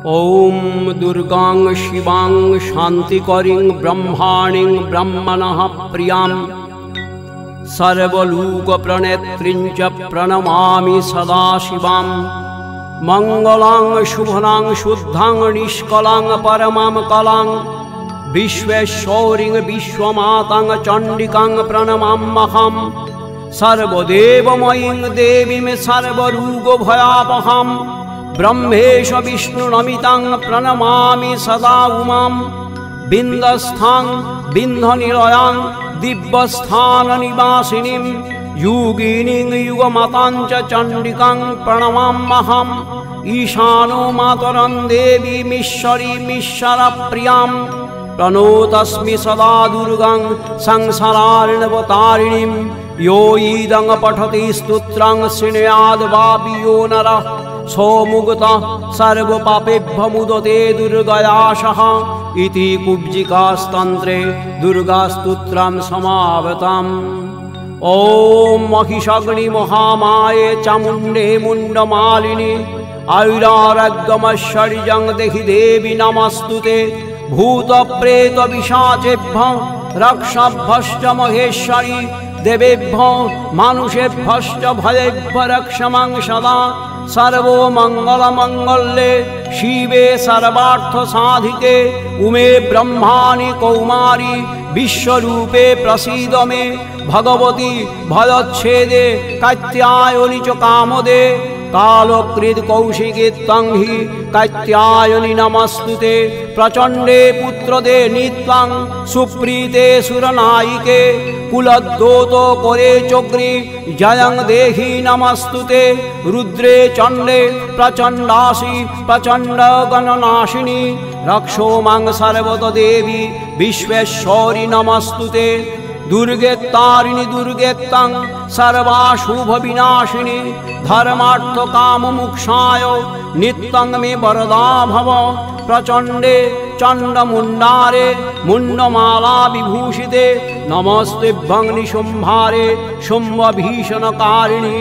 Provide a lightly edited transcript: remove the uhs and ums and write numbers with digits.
ॐ दुर्गां शिवां शान्तिकरीं ब्रह्माणीं ब्रह्मणः प्रियां सर्वलोकप्रणेत्रीं च प्रणमामि सदा शिवां। मङ्गलां शुभनां शुद्धां निष्कलां परमां कलां विश्वेश्वरीं विश्वमातां चण्डिकां प्रणमाम्यहं। सर्वदेवमयीं देवीं सर्वरोगभयापहां ब्रह्मेश विष्णुनमितां प्रणमामि सदा उमां। बिन्दस्थां बिन्धनिलयां दिव्यस्थाननिवासिनीं योगिनीं युगमातां च चण्डिकां प्रणमाम्यहं। ईशानो मातरं देवीमीश्वरीमीश्वरप्रियां प्रणतोऽस्मि सदा दुर्गां संसारार्णवतारिणीं। यो इदं पठति स्तोत्रं शृणुयाद्वापि यो नरः सोमुक्तः सर्वपापेभ्यो मुदते दुर्गया सह इति कुब्जिकास्तन्त्रे दुर्गास्तोत्रं समावृतम्। ॐ महिषाग्निमहामाये चामुण्डे मुण्डमालिनि आयुरारोग्यमैश्वर्यं देहि देवी नमस्तुते। भूतप्रेतपिशाचेभ्यो रक्षाभ्यश्च महेश्वरी देवेभ्यो मानुषेभ्यश्च भयेभ्यो रक्ष मां सदा। सर्वमङ्गलमङ्गल्ये शिवे सर्वार्थसाधिके उमे ब्रह्माणि कौमारी विश्वरूपे प्रसीद मे। भगवती भयच्छेदे कात्यायनी च कामदे कालकृत् कौशिके तं हि कात्यायनी नमस्तुते। प्रचण्डे पुत्रदे नित्यां सुप्रीते सुरनायिके कुलद्योतो करे चोग्री जयं देहि नमस्तुते। रुद्रे चण्डे प्रचण्डासि प्रचण्डगणनाशिनी रक्षो मां सर्वतो देवी विश्वेश्वरी नमस्तुते। दुर्गे तारिणी दुर्गे तं सर्वाशुभविनाशिनी धर्मार्थकाममोक्षाय नित्यं मे वरदा भव। प्रचण्डे चण्डमुण्डारे मुण्डमाला विभूषिते नमस्तेभ्यं निशुम्भारे शुम्भभीषणकारिणि।